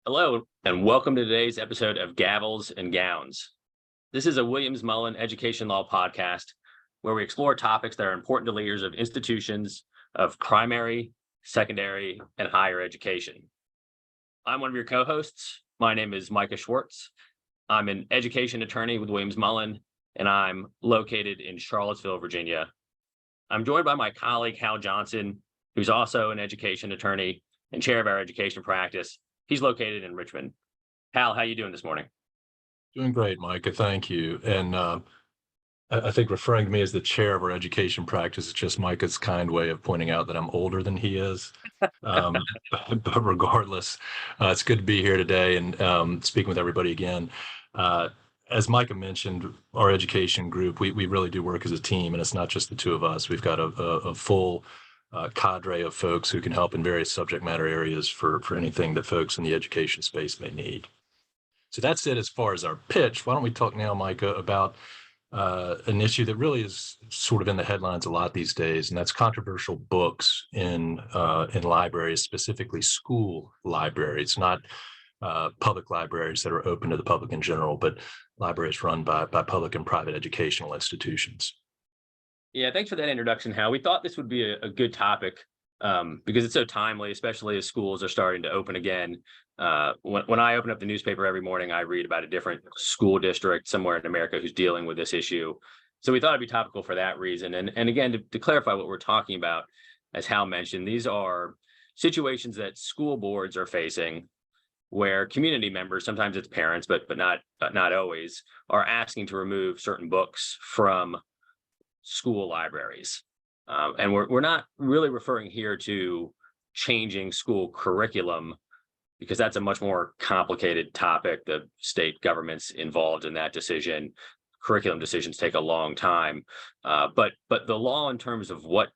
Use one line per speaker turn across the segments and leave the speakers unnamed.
Hello, and welcome to today's episode of Gavels and Gowns. This is a Williams Mullen Education Law podcast where we explore topics that are important to leaders of institutions of primary, secondary, and higher education. I'm one of your co-hosts. My name is Micah Schwartz. I'm an education attorney with Williams Mullen, and I'm located in Charlottesville, Virginia. I'm joined by my colleague, Hal Johnson, who's also an education attorney and chair of our education practice. He's located in Richmond. Hal, how you doing this morning?
Doing great, Micah. Thank you. And I think referring to me as the chair of our education practice is just Micah's kind way of pointing out that I'm older than he is. Um, but regardless, it's good to be here today and speaking with everybody again. Uh, as Micah mentioned, our education group, we really do work as a team, and it's not just the two of us. We've got a full cadre of folks who can help in various subject matter areas for anything that folks in the education space may need. So that's it as far as our pitch. Why don't we talk now, Micah, about an issue that really is sort of in the headlines a lot these days, and that's controversial books in libraries, specifically school libraries, not public libraries that are open to the public in general, but libraries run by public and private educational institutions.
Yeah, thanks for that introduction, Hal. We thought this would be a good topic because it's so timely, especially as schools are starting to open again. When I open up the newspaper every morning, I read about a different school district somewhere in America who's dealing with this issue. So we thought it'd be topical for that reason. And again, to clarify what we're talking about, as Hal mentioned, these are situations that school boards are facing where community members, sometimes it's parents, but not always, are asking to remove certain books from school libraries. And we're not really referring here to changing school curriculum because that's a much more complicated topic. The state government's involved in that decision. Curriculum decisions take a long time. But the law in terms of what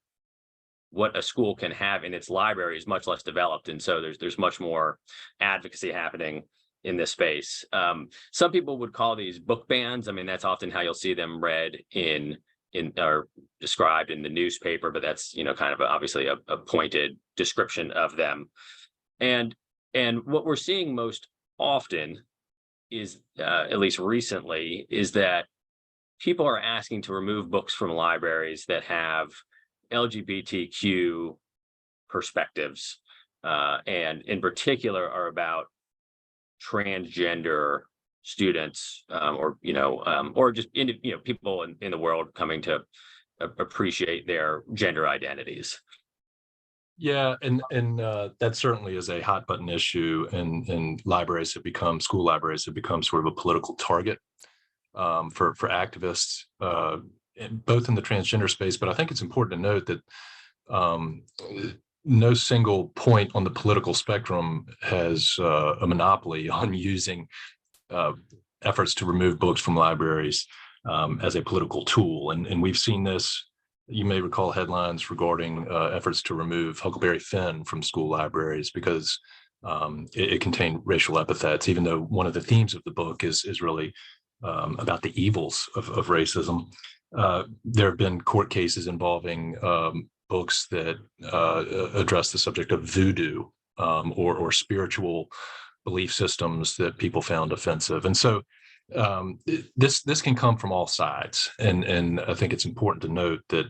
a school can have in its library is much less developed. And so there's much more advocacy happening in this space. Some people would call these book bans. I mean, that's often how you'll see them read in or described in the newspaper, but that's kind of obviously a pointed description of them. And what we're seeing most often is, at least recently, is that people are asking to remove books from libraries that have LGBTQ perspectives, and in particular are about transgender students, or just people in the world coming to appreciate their gender identities.
Yeah, and that certainly is a hot button issue, and school libraries have become sort of a political target for activists, both in the transgender space. But I think it's important to note that no single point on the political spectrum has a monopoly on using efforts to remove books from libraries as a political tool. And we've seen this. You may recall headlines regarding efforts to remove Huckleberry Finn from school libraries because it contained racial epithets, even though one of the themes of the book is really about the evils of racism. There have been court cases involving books that address the subject of voodoo or spiritual belief systems that people found offensive. And so this can come from all sides. And I think it's important to note that,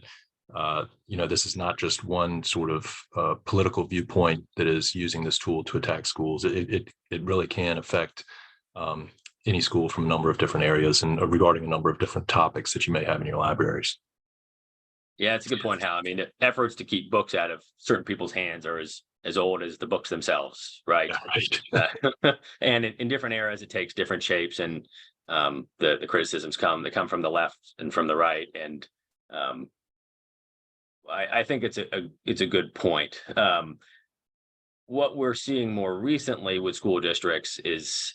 this is not just one sort of political viewpoint that is using this tool to attack schools. It really can affect any school from a number of different areas and regarding a number of different topics that you may have in your libraries.
Yeah, it's a good point, Hal. I mean, efforts to keep books out of certain people's hands are as old as the books themselves, right?
Yeah, right.
And in different eras, it takes different shapes, and the criticisms come from the left and from the right, and I think it's a good point. What we're seeing more recently with school districts is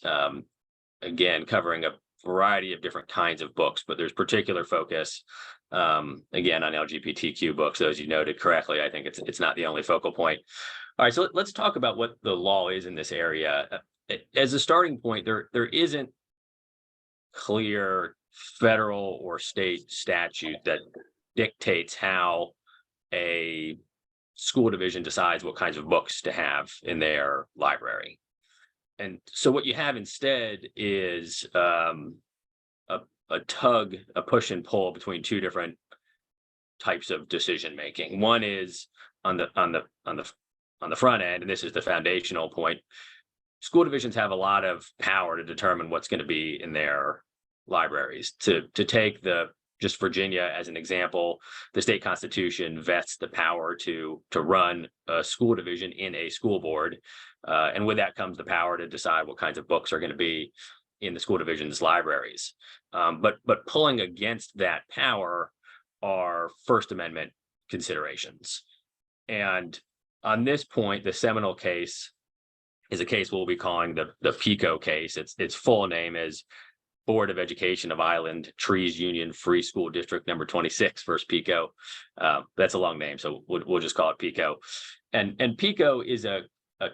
again covering a variety of different kinds of books, but there's particular focus again on LGBTQ books. Those you noted correctly. I think it's not the only focal point. All right, so let's talk about what the law is in this area. As a starting point, there isn't clear federal or state statute that dictates how a school division decides what kinds of books to have in their library. And so what you have instead is a, a tug, a push and pull between two different types of decision making. One is on the front end, and this is the foundational point. School divisions have a lot of power to determine what's going to be in their libraries. To take the just Virginia as an example, the state constitution vests the power to run a school division in a school board, and with that comes the power to decide what kinds of books are going to be in the school division's libraries. But pulling against that power are First Amendment considerations. And on this point, the seminal case is a case we'll be calling the PICO case. Its full name is Board of Education of Island Trees Union Free School District number 26 versus PICO. That's a long name, so we'll just call it PICO. And PICO is a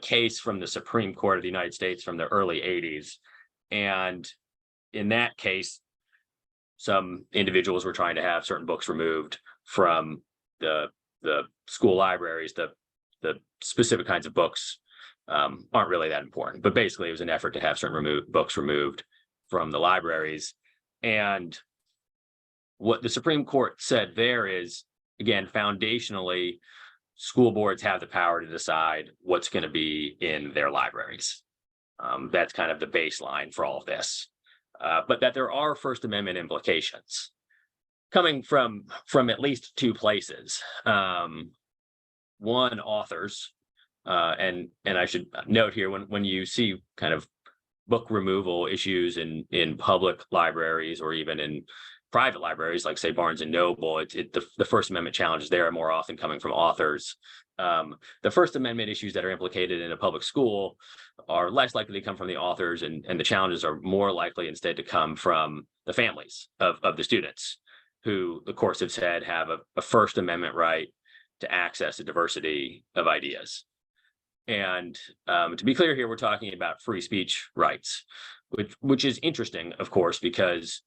case from the Supreme Court of the United States from the early 80s. And in that case, some individuals were trying to have certain books removed from the school libraries. The specific kinds of books aren't really that important, but basically it was an effort to have certain books removed from the libraries. And what the Supreme Court said there is, again, foundationally, school boards have the power to decide what's going to be in their libraries. That's kind of the baseline for all of this. But that there are First Amendment implications coming from at least two places. One, authors, and I should note here, when you see kind of book removal issues in public libraries or even in private libraries, like say Barnes and Noble, the First Amendment challenges there are more often coming from authors. The First Amendment issues that are implicated in a public school are less likely to come from the authors, and the challenges are more likely instead to come from the families of the students, who the courts have said have a First Amendment right to access a diversity of ideas. And to be clear here, we're talking about free speech rights, which is interesting, of course, because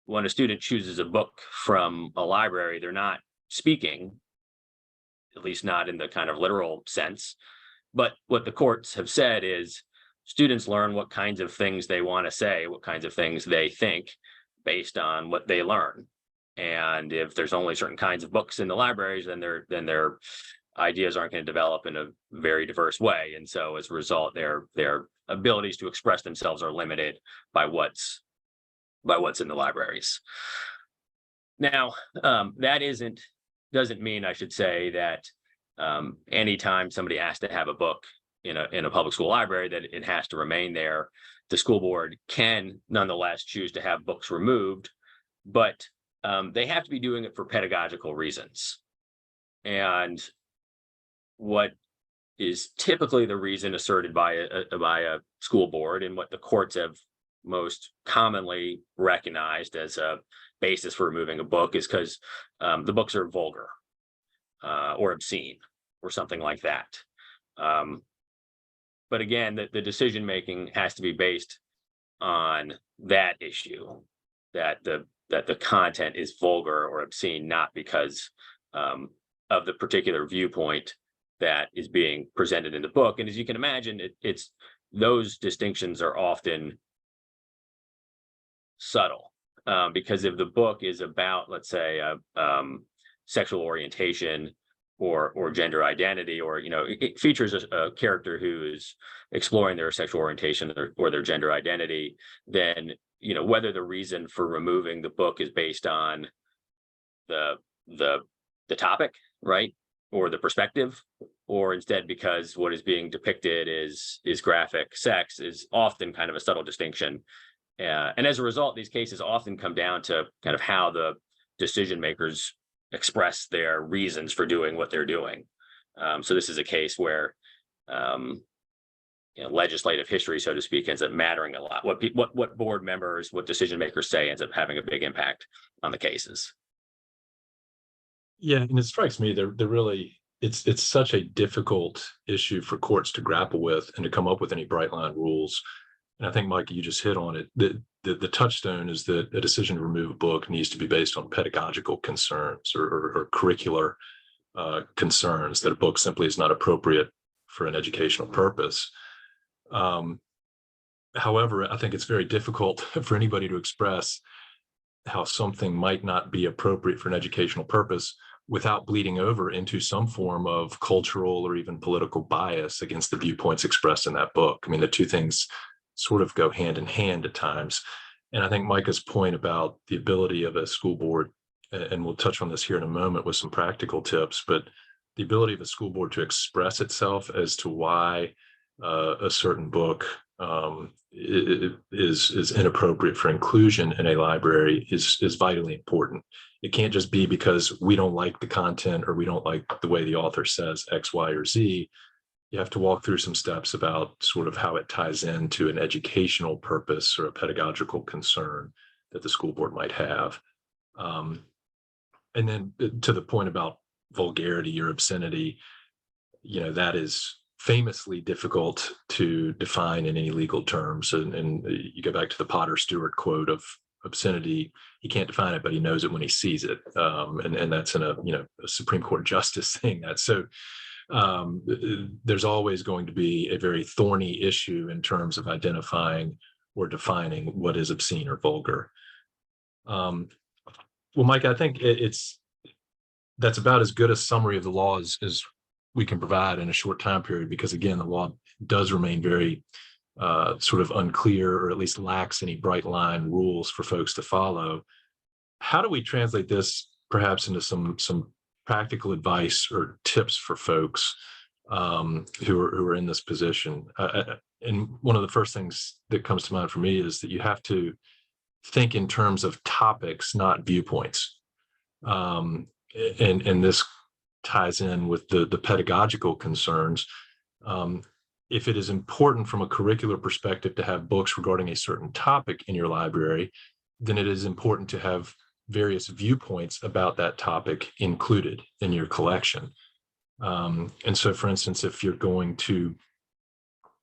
when a student chooses a book from a library, they're not speaking, at least not in the kind of literal sense. But what the courts have said is students learn what kinds of things they want to say, what kinds of things they think based on what they learn. And if there's only certain kinds of books in the libraries, then their ideas aren't going to develop in a very diverse way. And so as a result, their abilities to express themselves are limited by what's in the libraries. Now, that doesn't mean, I should say, that anytime somebody asks to have a book in a public school library, that it has to remain there. The school board can nonetheless choose to have books removed, but they have to be doing it for pedagogical reasons. And what is typically the reason asserted by a school board, and what the courts have most commonly recognized as a basis for removing a book, is because the books are vulgar or obscene or something like that. But again, the decision making has to be based on that issue, that the content is vulgar or obscene, not because of the particular viewpoint that is being presented in the book. And as you can imagine, it's those distinctions are often subtle, because if the book is about, let's say, sexual orientation or gender identity, or it features a character who is exploring their sexual orientation or their gender identity, then whether the reason for removing the book is based on the topic, right, or the perspective, or instead because what is being depicted is graphic sex, is often kind of a subtle distinction. And as a result, these cases often come down to kind of how the decision makers express their reasons for doing what they're doing. So this is a case where legislative history, so to speak, ends up mattering a lot. What board members, what decision makers say ends up having a big impact on the cases.
Yeah, and it strikes me that really it's such a difficult issue for courts to grapple with and to come up with any bright line rules. And I think, Mike, you just hit on it. The touchstone is that a decision to remove a book needs to be based on pedagogical concerns or curricular concerns, that a book simply is not appropriate for an educational purpose. However, I think it's very difficult for anybody to express how something might not be appropriate for an educational purpose without bleeding over into some form of cultural or even political bias against the viewpoints expressed in that book. I mean, the two things sort of go hand in hand at times. And I think Micah's point about the ability of a school board, and we'll touch on this here in a moment with some practical tips, but the ability of a school board to express itself as to why a certain book is inappropriate for inclusion in a library is vitally important. It can't just be because we don't like the content or we don't like the way the author says X, Y, or Z. You have to walk through some steps about sort of how it ties into an educational purpose or a pedagogical concern that the school board might have. And then to the point about vulgarity or obscenity, that is famously difficult to define in any legal terms. And you go back to the Potter Stewart quote of obscenity. He can't define it, but he knows it when he sees it. And that's in a Supreme Court justice saying that. So there's always going to be a very thorny issue in terms of identifying or defining what is obscene or vulgar. Well, Mike, I think that's about as good a summary of the law as we can provide in a short time period, because again, the law does remain very sort of unclear, or at least lacks any bright line rules for folks to follow. How do we translate this perhaps into some practical advice or tips for folks who are in this position? And one of the first things that comes to mind for me is that you have to think in terms of topics, not viewpoints. And this ties in with the pedagogical concerns. If it is important from a curricular perspective to have books regarding a certain topic in your library, then it is important to have various viewpoints about that topic included in your collection. And so, for instance, if you're going to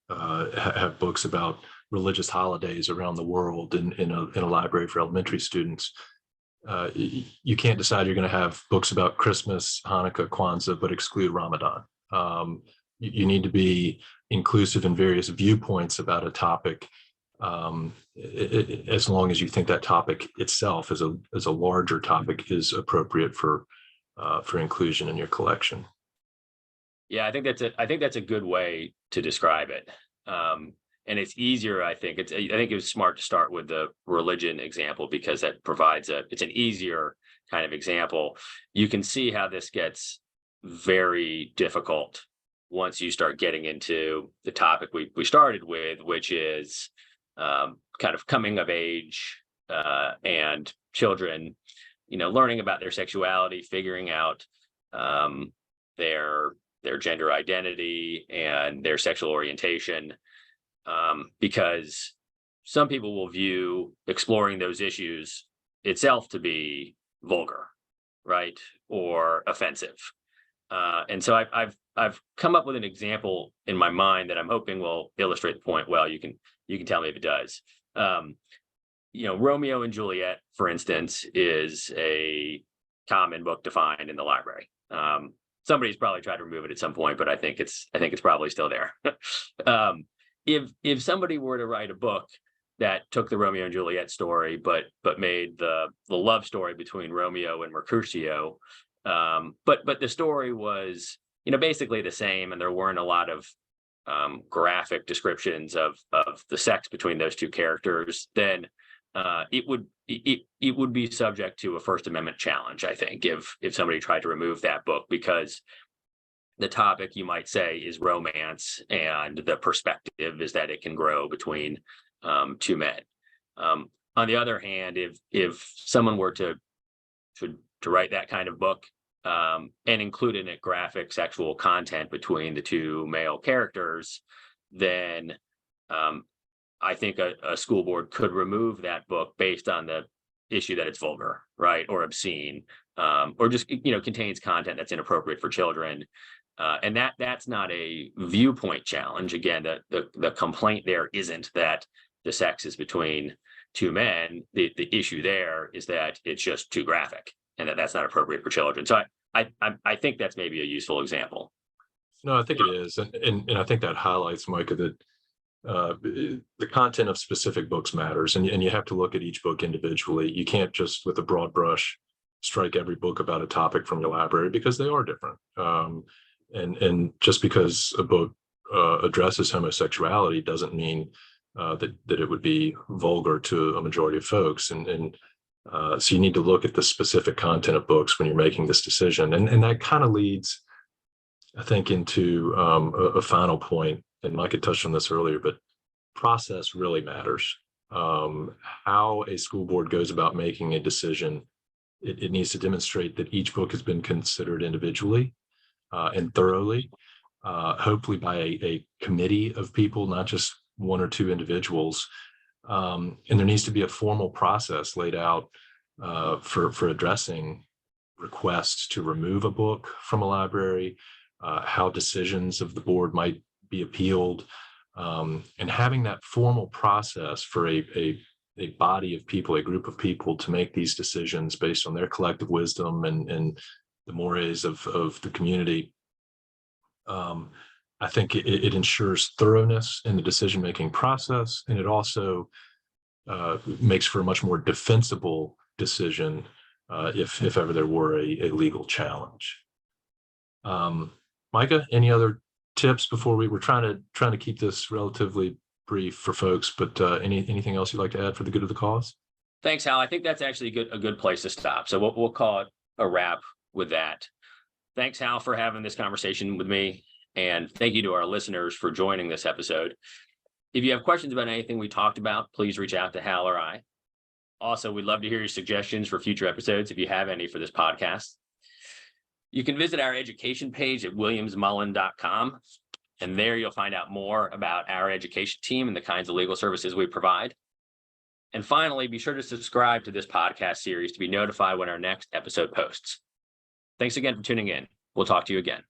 have books about religious holidays around the world in a library for elementary students, you can't decide you're going to have books about Christmas, Hanukkah, Kwanzaa, but exclude Ramadan. You need to be inclusive in various viewpoints about a topic, as long as you think that topic itself as a larger topic is appropriate for inclusion in your collection.
Yeah, I think that's a good way to describe it. And it's easier, I think. I think it was smart to start with the religion example, because that provides it's an easier kind of example. You can see how this gets very difficult once you start getting into the topic we started with, which is kind of coming of age and children, learning about their sexuality, figuring out their gender identity and their sexual orientation. Because some people will view exploring those issues itself to be vulgar, right, or offensive. And so I've come up with an example in my mind that I'm hoping will illustrate the point well. You can tell me if it does. Romeo and Juliet, for instance, is a common book to find in the library. Somebody's probably tried to remove it at some point, but I think it's probably still there. If somebody were to write a book that took the Romeo and Juliet story, but made the love story between Romeo and Mercutio, but the story was basically the same, and there weren't a lot of graphic descriptions of the sex between those two characters, then it would be subject to a First Amendment challenge, I think, if somebody tried to remove that book, because the topic, you might say, is romance, and the perspective is that it can grow between two men. On the other hand, if someone were to write that kind of book and include in it graphic sexual content between the two male characters, then I think a school board could remove that book based on the issue that it's vulgar, right, or obscene, or just contains content that's inappropriate for children. And that's not a viewpoint challenge. Again, the complaint there isn't that the sex is between two men. The issue there is that it's just too graphic, and that's not appropriate for children. So I think that's maybe a useful example.
No, I think it is, and I think that highlights, Micah, that the content of specific books matters, and you have to look at each book individually. You can't just with a broad brush strike every book about a topic from your library, because they are different. And just because a book addresses homosexuality doesn't mean that it would be vulgar to a majority of folks. And so you need to look at the specific content of books when you're making this decision. And that kind of leads, I think, into a final point, and Mike had touched on this earlier, but process really matters. How a school board goes about making a decision, it needs to demonstrate that each book has been considered individually and thoroughly, hopefully by a committee of people, not just one or two individuals. And there needs to be a formal process laid out for addressing requests to remove a book from a library, how decisions of the board might be appealed, and having that formal process for a body of people, a group of people, to make these decisions based on their collective wisdom and the mores of the community. I think it ensures thoroughness in the decision-making process, and it also makes for a much more defensible decision if ever there were a legal challenge. Micah, any other tips before we're trying to keep this relatively brief for folks, but anything else you'd like to add for the good of the cause?
Thanks, Hal. I think that's actually a good place to stop. So we'll call it a wrap with that. Thanks, Hal, for having this conversation with me. And thank you to our listeners for joining this episode. If you have questions about anything we talked about, please reach out to Hal or I. Also, we'd love to hear your suggestions for future episodes if you have any for this podcast. You can visit our education page at williamsmullen.com, and there you'll find out more about our education team and the kinds of legal services we provide. And finally, be sure to subscribe to this podcast series to be notified when our next episode posts. Thanks again for tuning in. We'll talk to you again.